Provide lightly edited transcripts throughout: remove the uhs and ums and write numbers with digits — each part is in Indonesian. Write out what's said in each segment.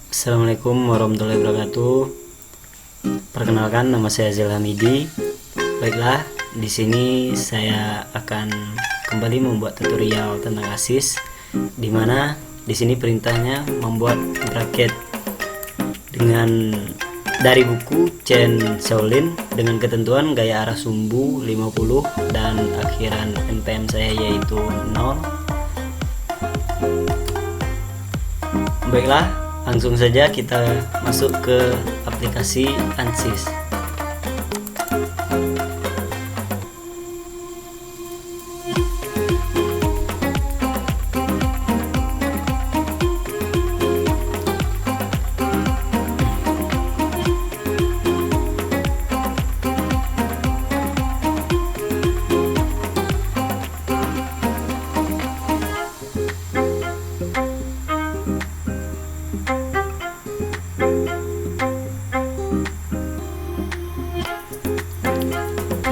Assalamualaikum warahmatullahi wabarakatuh. Perkenalkan, nama saya Azil Hamidi. Baiklah, di sini saya akan kembali membuat tutorial tentang ASIS, di mana di sini perintahnya membuat bracket dengan dari buku Chen Shaolin dengan ketentuan gaya arah sumbu 50 dan akhiran NPM saya yaitu 0. Baiklah, langsung saja kita masuk ke aplikasi ANSYS.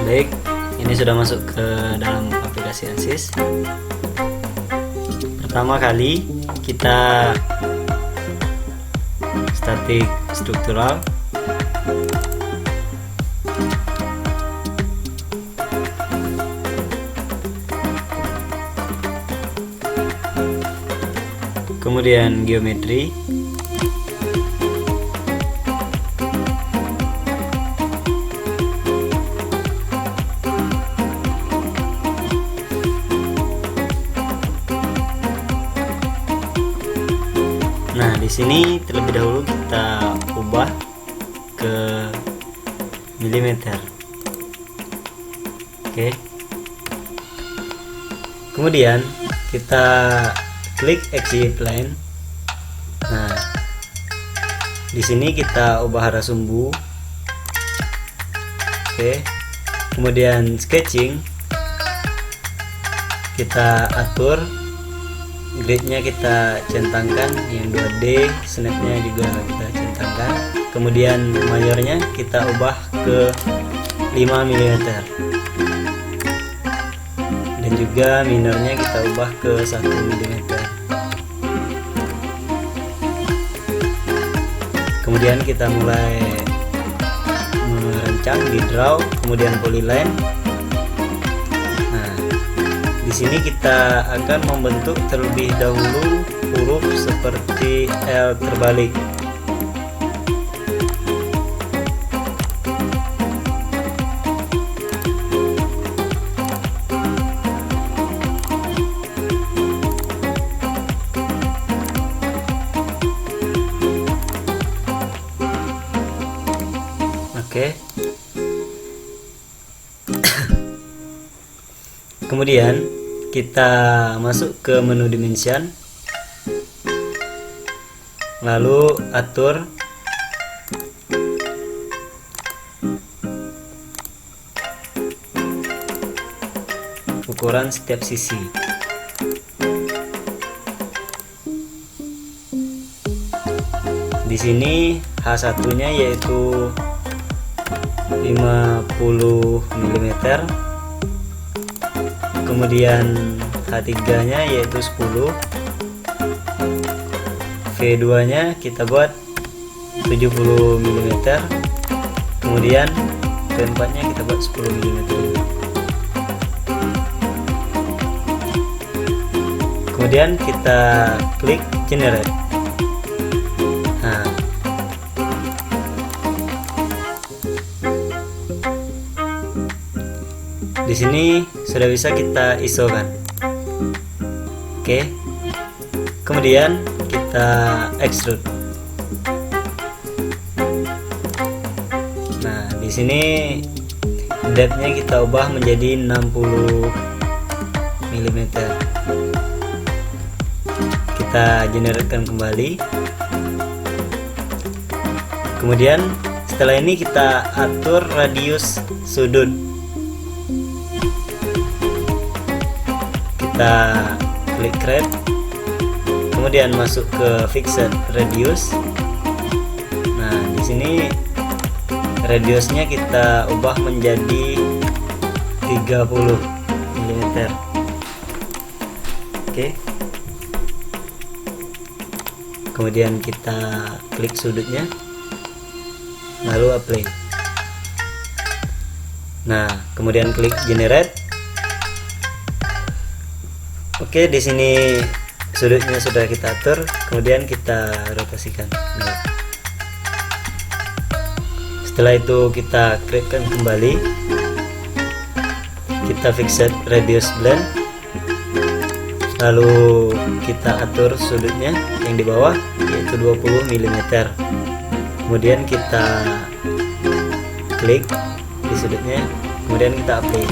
Baik, ini sudah masuk ke dalam aplikasi ANSYS. Pertama kali kita statik struktural. Kemudian geometri. Nah, di sini terlebih dahulu kita ubah ke milimeter. Oke. Kemudian kita klik XY plane. Nah, di sini kita ubah arah sumbu. Oke. Kemudian sketching kita atur, gridnya kita centangkan, yang 2D snapnya juga kita centangkan. Kemudian mayornya kita ubah ke 5 mm dan juga minornya kita ubah ke 1 mm. Kemudian kita mulai merancang di draw, kemudian polyline. Di sini kita akan membentuk terlebih dahulu huruf seperti L terbalik. Oke. Kemudian kita masuk ke menu dimension, lalu atur ukuran setiap sisi. Di sini H1-nya yaitu 50 mm. Kemudian H3 nya yaitu 10, V2 nya kita buat 70 mm, kemudian V4 nya kita buat 10 mm. Kemudian kita klik generate. Nah, di sini sudah bisa kita ISO kan. Oke. Kemudian kita extrude. Nah, di sini depth-nya kita ubah menjadi 60 mm. Kita generatekan kembali. Kemudian setelah ini kita atur radius sudut. Kita klik create, kemudian masuk ke fixed radius. Nah, di sini radiusnya kita ubah menjadi 30 mm. Oke. kemudian kita klik sudutnya, lalu apply. Nah, kemudian klik generate. Oke, di sini sudutnya sudah kita atur, kemudian kita rotasikan. Nah, setelah itu kita createkan kembali, kita fixed radius blend, lalu kita atur sudutnya yang di bawah yaitu 20 mm. Kemudian kita klik di sudutnya, kemudian kita apply,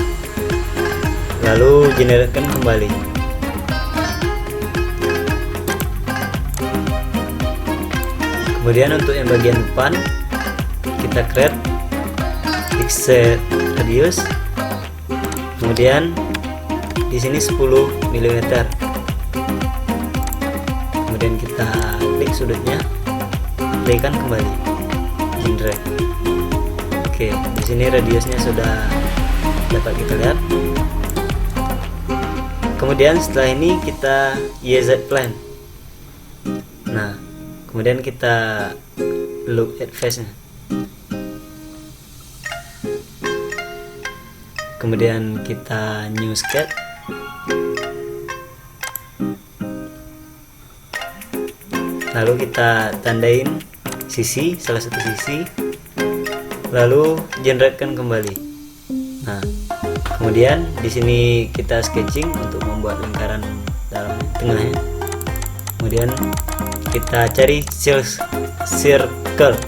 lalu generatekan kembali. Kemudian untuk yang bagian depan kita create fixed radius, kemudian di sini 10 mm. Kemudian kita klik sudutnya, playkan kembali, generate. Oke, di sini radiusnya sudah dapat kita lihat. Kemudian setelah ini kita YZ plane. Nah, kemudian kita look at face-nya. Kemudian kita new sketch. Lalu kita tandain sisi, salah satu sisi, lalu generatekan kembali. Nah, kemudian di sini kita sketching untuk membuat lingkaran dalam tengahnya. Kemudian kita cari circle,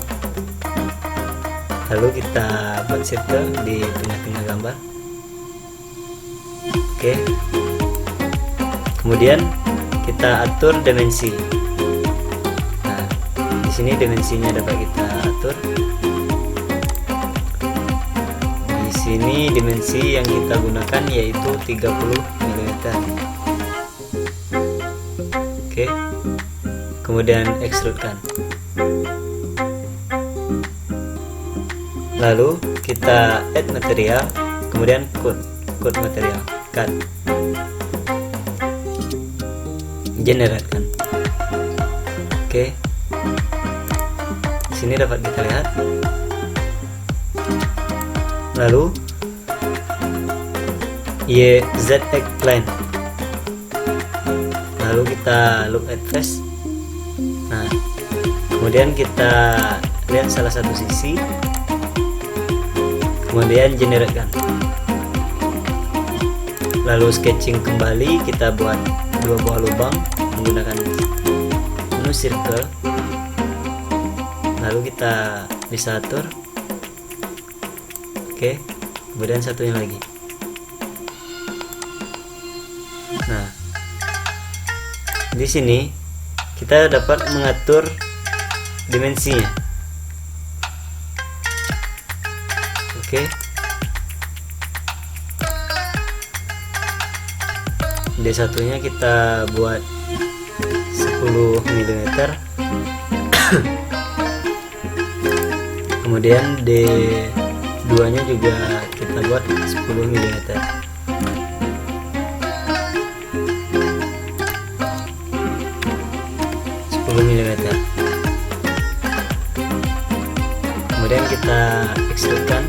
lalu kita buat circle di tengah-tengah gambar. Oke, kemudian kita atur dimensi. Nah, di sini dimensinya dapat kita atur. Di sini dimensi yang kita gunakan yaitu 30 mm. Oke, kemudian extrudekan. Lalu kita add material, kemudian code material, cut, generatekan. Oke, di sini dapat kita lihat. Lalu YZX plane, lalu kita look at face. Nah, kemudian kita lihat salah satu sisi, kemudian generatekan, lalu sketching kembali. Kita buat dua buah lubang menggunakan menu circle, lalu kita bisa atur. Oke, kemudian satunya lagi. Nah, di sini kita dapat mengatur dimensinya. Oke, D1 nya kita buat 10 mm. Kemudian D2 nya juga kita buat 10 mm. Kemudian kita extrudekan,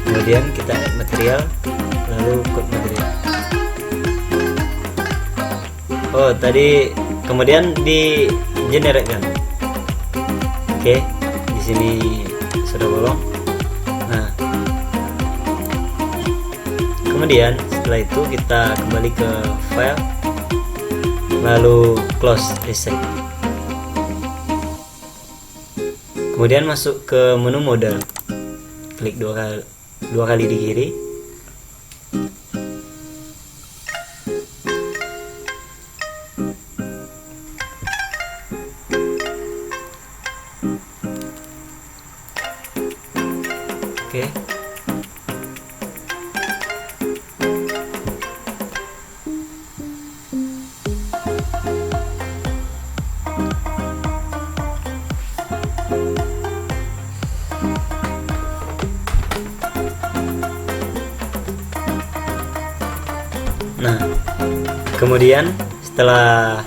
kemudian kita add material, lalu code material. Oh, tadi kemudian di generatekan. Oke, di sini sudah bolong. Nah, kemudian setelah itu kita kembali ke file, lalu close essay. Kemudian masuk ke menu model, klik dua kali di kiri. Oke. Nah, kemudian Setelah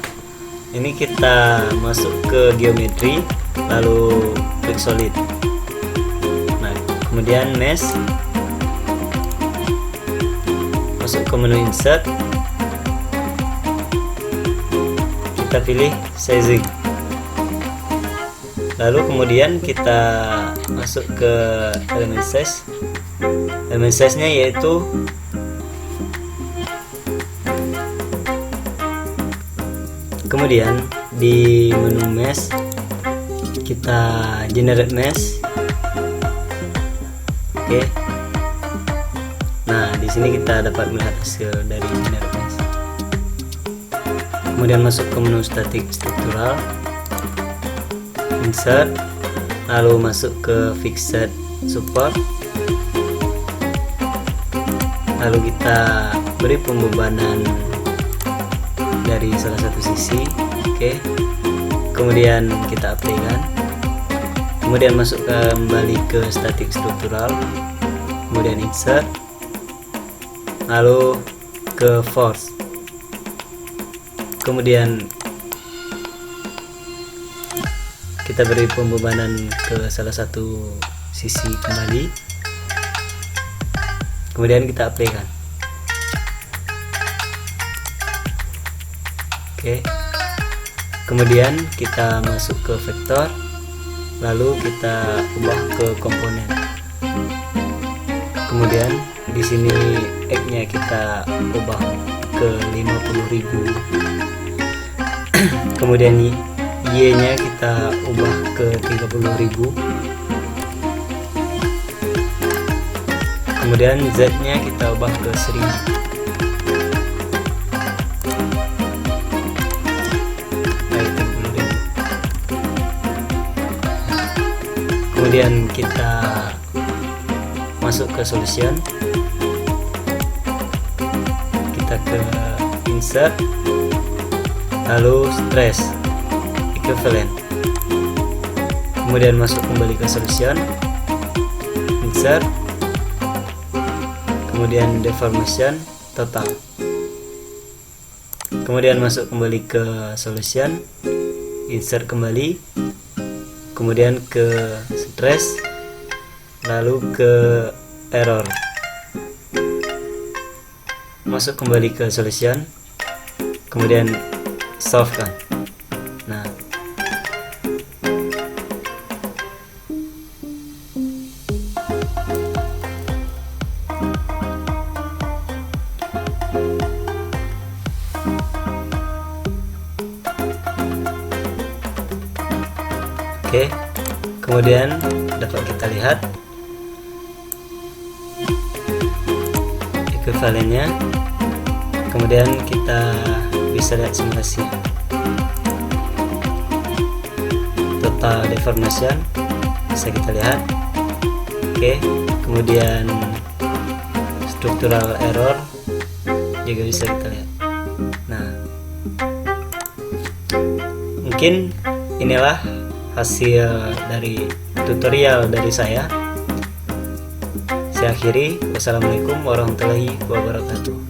ini kita masuk ke geometri, lalu klik solid. Nah, kemudian mesh, masuk ke menu insert, kita pilih sizing, lalu kemudian kita masuk ke elemen size. Elemen size nya yaitu kemudian di menu mesh kita generate mesh. Oke. Nah, di sini kita dapat melihat hasil dari generate mesh. Kemudian masuk ke menu static struktural, insert, lalu masuk ke fixed support, lalu kita beri pembebanan dari salah satu sisi. Oke. Kemudian kita apply-kan, kemudian masuk kembali ke static struktural, kemudian insert, lalu ke force, kemudian kita beri pembebanan ke salah satu sisi kembali, kemudian kita apply-kan. Oke. Kemudian kita masuk ke vektor, lalu kita ubah ke komponen. Kemudian di sini X-nya kita ubah ke 50.000. Kemudian Y-nya kita ubah ke 30.000. Kemudian Z-nya kita ubah ke 1000. Kemudian kita masuk ke solution, kita ke insert, lalu stress equivalent, kemudian masuk kembali ke solution, insert, kemudian deformation total, kemudian masuk kembali ke solution, insert kembali, kemudian ke stress, lalu ke error, masuk kembali ke solution, kemudian solve kan. Nah, oke. Kemudian dapat kita lihat ekuivalennya. Kemudian kita bisa lihat simulasi total deformation, bisa kita lihat. Oke. Kemudian structural error juga bisa kita lihat. Nah, mungkin inilah hasil dari tutorial dari saya. Saya akhiri. Wassalamualaikum warahmatullahi wabarakatuh.